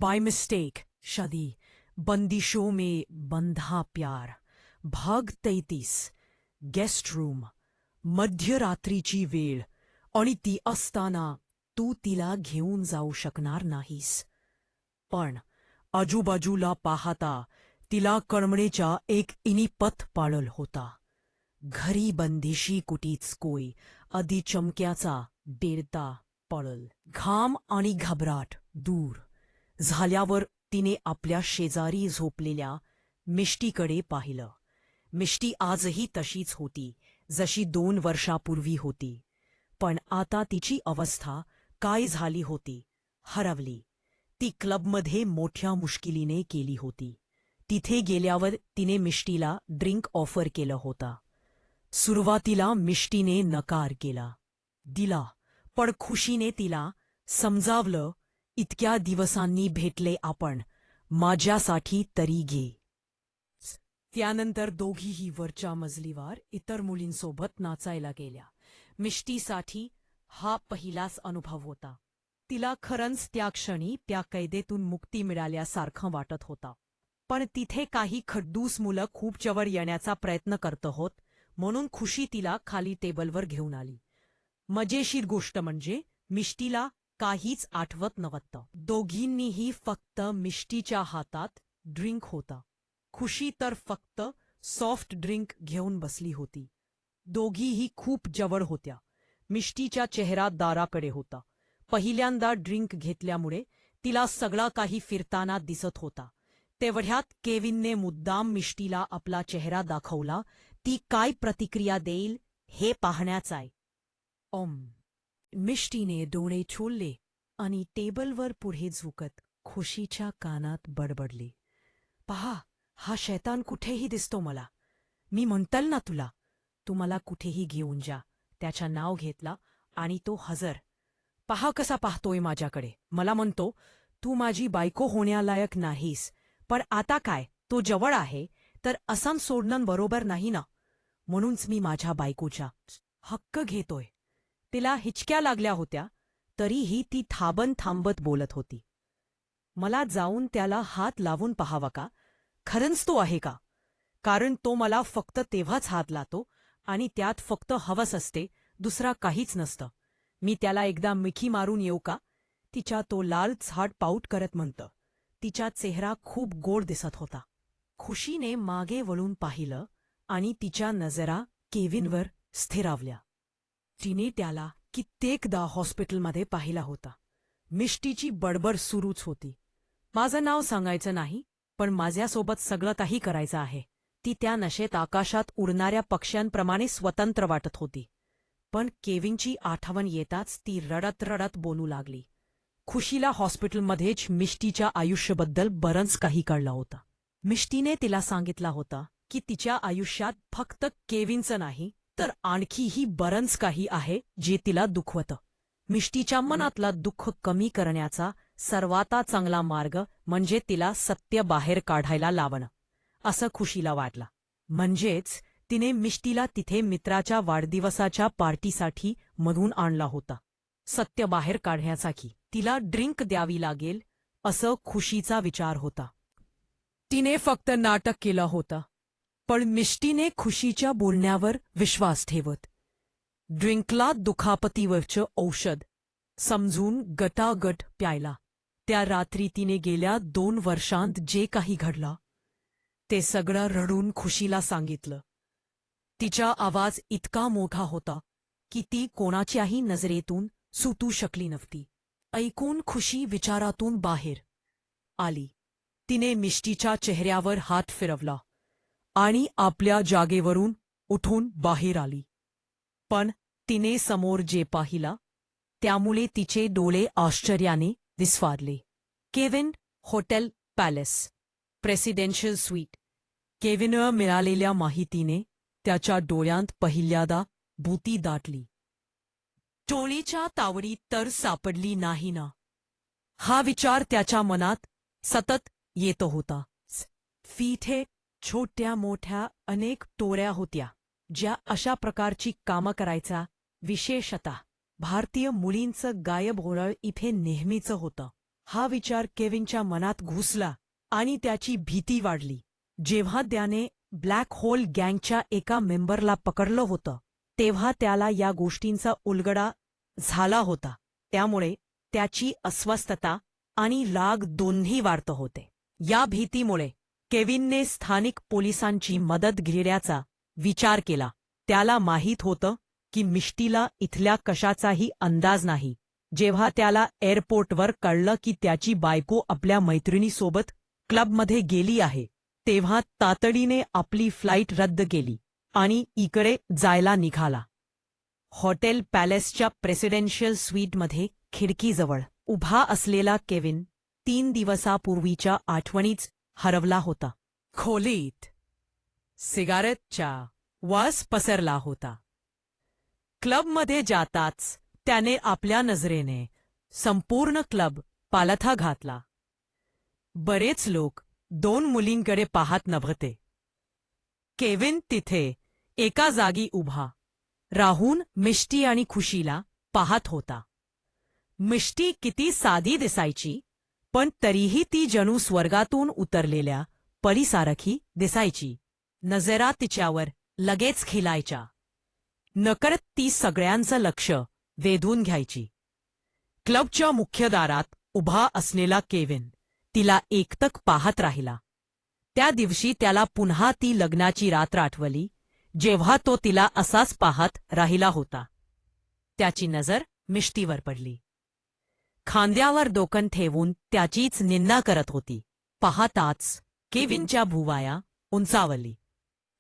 By mistake शादी, बंदिशों में बंधा प्यार, भाग 33, गेस्ट रूम. मध्यरात्रीची वेळ आणि ती असताना तू तिला घेऊन जाऊ शकणार नाहीस. पण आजूबाजूला पाहता तिला करमणेचा एक इनिपत पाळल होता. घरी बंदिशी कुटीच कोय आधी चमक्याचा बेरता पळल. घाम आणि घबराट दूर झाल्यावर तिने आपल्या शेजारी झोपलेल्या मिष्टीकडे पाहिलं. मिष्टी आजही तशीच होती जशी 2 वर्षापूर्वी होती, पण आता तिची अवस्था काय झाली होती, हरवली. ती क्लबमध्ये मोठ्या मुश्किलीने केली होती. तिथे गेल्यावर तिने मिष्टीला ड्रिंक ऑफर केलं होता. सुरुवातीला मिष्टीने नकार केला. दिला, पण खुशीने तिला समजावलं, इतक्या दिवसांनी भेटले आपण, माझ्यासाठी तरी घे. त्यानंतर दोघीही वरच्या मजलीवर इतर मुलींसोबत नाचायला गेल्या. मिष्टीसाठी हा पहिलाच अनुभव होता. तिला खरंच त्या क्षणी त्या कैदेतून मुक्ती मिळाल्यासारखं वाटत होता. पण तिथे काही खड्डूस मुलं खूप जवळ येण्याचा प्रयत्न करत होत, म्हणून खुशी तिला खाली टेबलवर घेऊन आली. मजेशीर गोष्ट म्हणजे मिष्टीला काहीच आठवत नव्हतं. दोघींनीही फक्त मिष्टीच्या हातात ड्रिंक होता. खुशी तर फक्त सॉफ्ट ड्रिंक घेऊन बसली होती. दोघीही खूप जवळ होत्या. मिष्टीचा चेहरा दाराकडे होता. पहिल्यांदा ड्रिंक घेतल्यामुळे तिला सगळा काही फिरताना दिसत होता. तेवढ्यात केविनने मुद्दाम मिष्टीला आपला चेहरा दाखवला. ती काय प्रतिक्रिया देईल हे पाहण्याचाय. मिष्टीने डोळे चोळले आणि टेबलवर पुढे झुकत खुशीच्या कानात बडबडली. पहा, हा शैतान कुठेही दिसतो मला. मी म्हणतल ना तुला, तू मला कुठेही घेऊन जा. त्याचा नाव घेतला आणि तो हजर. पहा कसा पाहतोय माझ्याकडे. मला म्हणतो, तू माझी बायको होण्यालायक नाहीस. पण आता काय, तो जवळ आहे तर असं सोडणं बरोबर नाही ना. म्हणूनच मी माझ्या बायकोचा हक्क घेतोय. तिला हिचक्या लागल्या होत्या, तरीही ती थांबत बोलत होती. मला जाऊन त्याला हात लावून पाहावा का? खरंच तो आहे का? कारण तो मला फक्त तेव्हाच हात लावतो आणि त्यात फक्त हवस असते, दुसरा काहीच नसतं. मी त्याला एकदा मिठी मारून येऊ का? तिच्या तो लाल झाड पाऊट करत म्हणतं. तिचा चेहरा खूप गोड दिसत होता. खुशीने मागे वळून पाहिलं आणि तिच्या नजरा केविनवर स्थिरावल्या. तिने त्याला कित्येकदा हॉस्पिटलमध्ये पाहिला होता. मिष्टीची बडबड सुरूच होती. माझं नाव सांगायचं नाही, पण माझ्यासोबत सगळं काही करायचं आहे. ती त्या नशेत आकाशात उडणाऱ्या पक्ष्यांप्रमाणे स्वतंत्र वाटत होती. पण केविनची आठवण येताच ती रडत रडत बोलू लागली. खुशीला हॉस्पिटलमध्येच मिष्टीच्या आयुष्याबद्दल बरंच काही कळलं होतं. मिष्टीने तिला सांगितला होता की तिच्या आयुष्यात फक्त केविनचं नाही तर आणखीही बरंच काही आहे जे तिला दुखवतं. मिष्टीच्या मनातला दुःख कमी करण्याचा सर्वात चांगला मार्ग म्हणजे तिला सत्य बाहेर काढायला लावणं, असं खुशीला वाटलं. म्हणजेच तिने मिष्टीला तिथे मित्राच्या वाढदिवसाच्या पार्टीसाठी मधून आणला होता. सत्य बाहेर काढण्यासाठी तिला ड्रिंक द्यावी लागेल असं खुशीचा विचार होता. तिने फक्त नाटक केलं होतं, पण मिष्टीने खुशीच्या बोलण्यावर विश्वास ठेवत ड्रिंकला दुखापतीवरचं औषध समजून गटागट प्यायला. त्या रात्री तिने गेल्या 2 वर्षांत जे काही घडलं ते सगळं रडून खुशीला सांगितलं. तिचा आवाज इतका मोठा होता की ती कोणाच्याही नजरेतून सुटू शकली नव्हती. ऐकून खुशी विचारातून बाहेर आली. तिने मिष्टीच्या चेहऱ्यावर हात फिरवला आणि आपल्या जागेवरून उठून बाहेर आली. पण तिने समोर जे पाहिलं त्यामुळे तिचे डोळे आश्चर्याने विस्फारले. Kevin hotel palace, presidential suite. केविनला मिळालेल्या माहितीने त्याच्या डोळ्यांत पहिल्यांदा भीती दाटली. टोळीच्या तावडीत तर सापडली नाही ना, हा विचार त्याच्या मनात सतत येत होता. तिथे छोट्या मोठ्या अनेक टोळ्या होत्या ज्या अशा प्रकारची कामं करायचा. विशेषतः भारतीय मुलींचं गायब होणं इथे नेहमीचं होतं. हा विचार केविनच्या मनात घुसला आणि त्याची भीती वाढली. जेव्हा त्याने ब्लॅक होल गँगच्या एका मेंबरला पकडलं होतं तेव्हा त्याला या गोष्टींचा उलगडा झाला होता. त्यामुळे त्याची अस्वस्थता आणि राग दोन्ही वाढत होते. या भीतीमुळे केविनने स्थानिक पोलिसांची मदत घेण्याचा विचार केला. त्याला माहीत होतं की मिष्टीला इथल्या कशाचाही अंदाज नाही. जेव्हा त्याला एअरपोर्टवर कळलं की त्याची बायको आपल्या मैत्रिणीसोबत क्लबमध्ये गेली आहे तेव्हा तातडीने आपली फ्लाईट रद्द केली आणि इकडे जायला निघाला. हॉटेल पॅलेसच्या प्रेसिडेन्शियल स्वीटमध्ये खिडकीजवळ उभा असलेला केविन 3 दिवसापूर्वीच्या आठवणीच हरवला होता. खोलीत सिगारेटचा वास पसरला होता. क्लबमध्ये जाताच त्याने आपल्या नजरेने संपूर्ण क्लब पालथा घातला. बरेच लोक 2 मुलींकडे पाहत नव्हते. केविन तिथे एका जागी उभा राहून मिष्टी आणि खुशीला पाहत होता. मिष्टी किती साधी दिसायची पण तरीही ती जणू स्वर्गातून उतरलेल्या परीसारखी दिसायची. नजरा तिच्यावर लगेच खिलायच्या. नकळत ती सगळ्यांचं लक्ष वेधून घ्यायची. क्लबच्या मुख्य दारात उभा असलेला केविन तिला एकटक पाहत राहिला. त्या दिवशी त्याला पुन्हा ती लग्नाची रात्र आठवली जेव्हा तो तिला असाच पाहत राहिला होता. त्याची नजर मिष्टीवर पडली. खांद्यावर डोकं ठेवून त्याचीच निंदा करत होती. पाहताच केविनच्या भुवया उंचावली.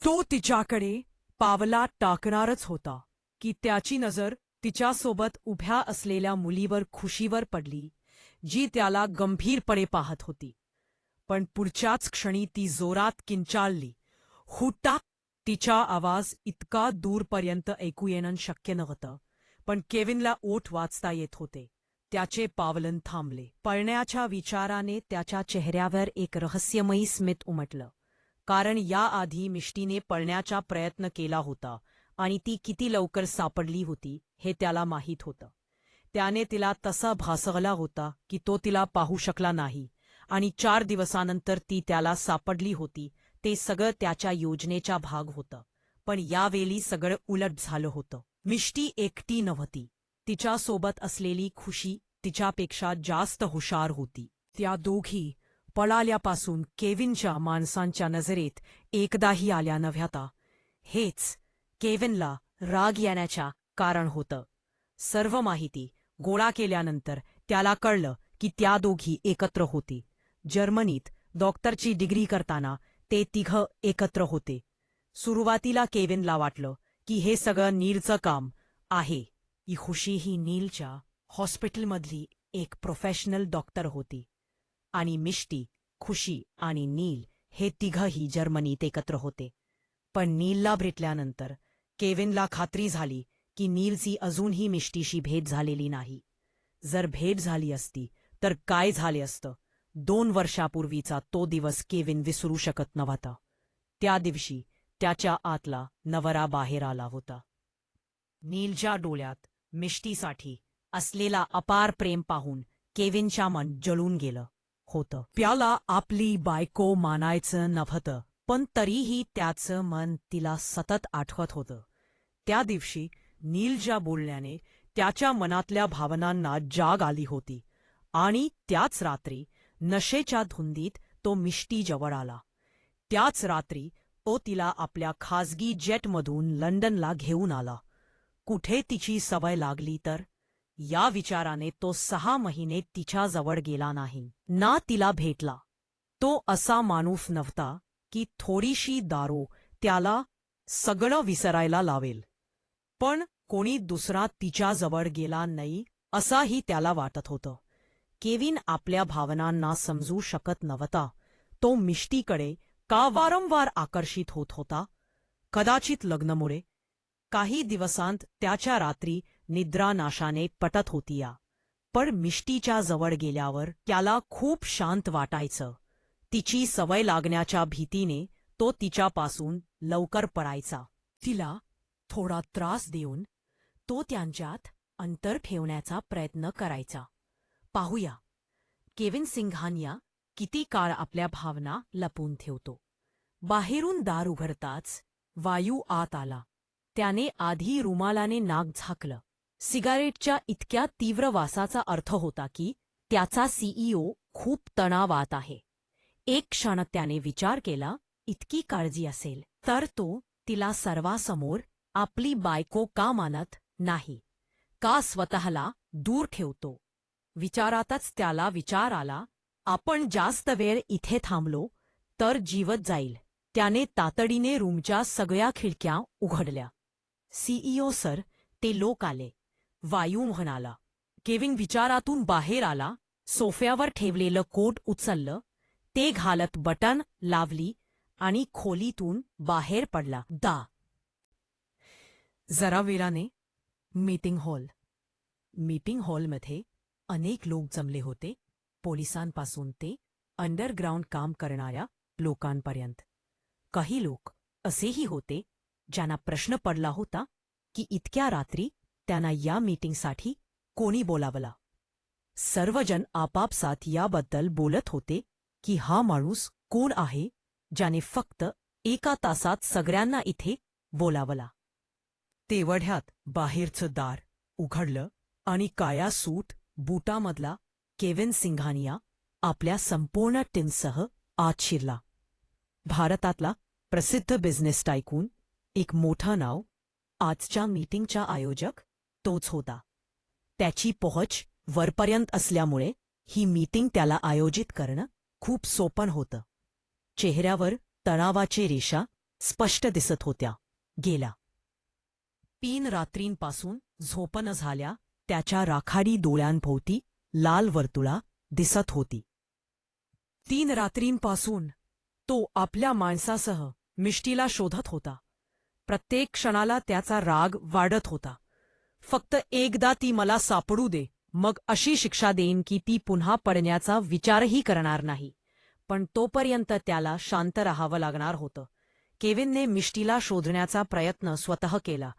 तो तिच्याकडे पावला टाकणारच होता की त्याची नजर तिच्यासोबत उभ्या असलेल्या मुलीवर खुशीवर पडली जी त्याला गंभीरपणे पाहत होती. पण पुढच्याच क्षणी ती जोरात किंचाळली. हुट्टा! तिचा आवाज इतका दूरपर्यंत ऐकू येणं शक्य नव्हतं पण केविनला ओठ वाचता येत होते. त्याचे पावलन थांबले. पळण्याच्या विचाराने त्याच्या चेहऱ्यावर एक रहस्यमयी स्मित उमटलं. कारण याआधी मिष्टीने पळण्याचा प्रयत्न केला होता आणि ती किती लवकर सापडली होती हे त्याला माहीत होतं. त्याने तिला तसा भासवला होता की तो तिला पाहू शकला नाही आणि 4 दिवसानंतर ती त्याला सापडली होती. ते सगळं त्याच्या योजनेचा भाग होतं. पण यावेळी सगळं उलट झालं होतं. मिष्टी एकटी नव्हती. तिच्यासोबत असलेली खुशी तिच्यापेक्षा जास्त हुशार होती. त्या दोघी पळाल्यापासून केविनच्या माणसांच्या नजरेत एकदाही आल्या नव्हत्या. हेच केविनला राग येण्याचं कारण होतं. सर्व माहिती गोळा केल्यानंतर त्याला कळलं की त्या दोघी एकत्र होती. जर्मनीत डॉक्टरची डिग्री करताना ते तिघं एकत्र होते. सुरुवातीला केविनला वाटलं की हे सगळं नीलचं काम आहे. ही खुशी ही नीलच्या हॉस्पिटलमधली एक प्रोफेशनल डॉक्टर होती आणि मिष्टी, खुशी आणि नील हे तिघंही जर्मनीत एकत्र होते. पण नीलला भेटल्यानंतर केविनला खात्री झाली की नीलची अजूनही मिष्टीशी भेट झालेली नाही. जर भेट झाली असती तर काय झाले असतं? 2 वर्षापूर्वीचा तो दिवस केविन विसरू शकत नव्हता. त्या दिवशी त्याच्या आतला नवरा बाहेर आला होता. नीलच्या डोळ्यात मिष्टीसाठी असलेला अपार प्रेम पाहून केविनच्या मन जळून गेलं होतं. त्याला आपली बायको मानायचं नव्हतं पण तरीही त्याचं मन तिला सतत आठवत होतं. त्या दिवशी नीलच्या बोलण्याने त्याच्या मनातल्या भावनांना जाग आली होती आणि त्याच रात्री नशेच्या धुंदीत तो मिष्टी जवळ आला. त्याच रात्री तो तिला आपल्या खाजगी जेटमधून लंडनला घेऊन आला. कुठे तिची सवय लागली तर? या विचाराने तो 6 महिने तिच्याजवळ गेला नाही ना तिला भेटला. तो असा माणूस नव्हता की थोडीशी दारू त्याला सगळं विसरायला लावेल. पण कोणी दुसरा तिच्याजवळ गेला नाही असाही त्याला वाटत होतं. केविन आपल्या भावनांना समजू शकत नव्हता. तो मिष्टीकडे का वारंवार आकर्षित होत होता? कदाचित लग्नामुळे. काही दिवसांत त्याच्या रात्री निद्रानाशाने पटत होती. पण मिष्टीच्या जवळ गेल्यावर त्याला खूप शांत वाटायचं. तिची सवय लागण्याच्या भीतीने तो तिच्यापासून लवकर पळायचा. तिला थोडा त्रास देऊन तो त्यांच्यात अंतर ठेवण्याचा प्रयत्न करायचा. पाहूया केविन सिंघानिया किती काळ आपल्या भावना लपून ठेवतो. बाहेरून दार उघडताच वायू आत आला. त्याने आधी रुमालाने नाक झाकलं. सिगारेटच्या इतक्या तीव्र वासाचा अर्थ होता की त्याचा सीईओ खूप तणावात आहे. एक क्षण त्याने विचार केला, इतकी काळजी असेल तर तो तिला सर्वांसमोर आपली बायको का मानत नाही, का स्वतःला दूर ठेवतो. विचारातच त्याला विचार आला, आपण जास्त वेळ इथे थांबलो तर जीवत जाईल. त्याने तातडीने रूमच्या सगळ्या खिडक्या उघडल्या. सीईओ सर, ते लोक आले, वायू म्हणाला. केविन विचारातून बाहेर आला. सोफ्यावर ठेवलेलं कोट उचललं, ते घालत बटन लावली आणि खोलीतून बाहेर पडला. जरा वेळाने मीटिंग हॉलमध्ये अनेक लोक जमले होते, पोलिसांपासून ते अंडरग्राऊंड काम करणाऱ्या लोकांपर्यंत. काही लोक असेही होते ज्यांना प्रश्न पडला होता की इतक्या रात्री त्यांना या मीटिंगसाठी कोणी बोलावला. सर्वजण आपापसात याबद्दल बोलत होते की हा माणूस कोण आहे ज्याने फक्त एका तासात सगळ्यांना इथे बोलावला. तेवढ्यात बाहेरचं दार उघडलं आणि काया सूट बुटामधला केविन सिंघानिया आपल्या संपूर्ण टीमसह आत शिरला. भारतातला प्रसिद्ध बिझनेस टायकून, एक मोठं नाव. आजच्या मीटिंगचा आयोजक तोच होता. त्याची पोहोच वरपर्यंत असल्यामुळे ही मीटिंग त्याला आयोजित करणं खूप सोपं होतं. चेहऱ्यावर तणावाची रेषा स्पष्ट दिसत होत्या. गेल्या 3 रात्रींपासून झोप न झाल्या त्याच्या राखाडी डोळ्यांभोवती लाल वर्तुळा दिसत होती. 3 रात्रींपासून तो आपल्या माणसासह मिष्टीला शोधत होता. प्रत्येक क्षणाला त्याचा राग वाढत होता. फक्त एकदा ती मला सापडू दे, मग अशी शिक्षा देईन की ती पुन्हा पडण्याचा विचारही करणार नाही. पण तोपर्यंत त्याला शांत राहावं लागणार होतं. केविनने मिष्टीला शोधण्याचा प्रयत्न स्वतः केला,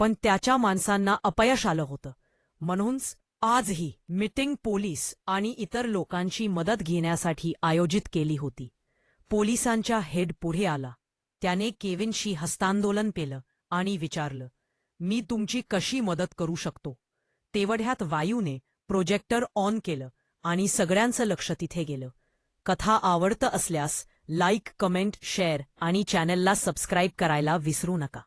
पण त्याच्या माणसांना अपयश आलं होतं. म्हणूनच आजही मीटिंग पोलीस आणि इतर लोकांची मदत घेण्यासाठी आयोजित केली होती. पोलिसांच्या हेड पुढे आला. त्याने केविनशी हस्तांदोलन केलं आणि विचारलं, मी तुमची कशी मदत करू शकतो. तेवढ्यात वायूने प्रोजेक्टर ऑन केलं आणि सगळ्यांचं लक्ष तिथे गेलं. कथा आवडत असल्यास लाईक, कमेंट, शेअर आणि चॅनलला सबस्क्राईब करायला विसरू नका.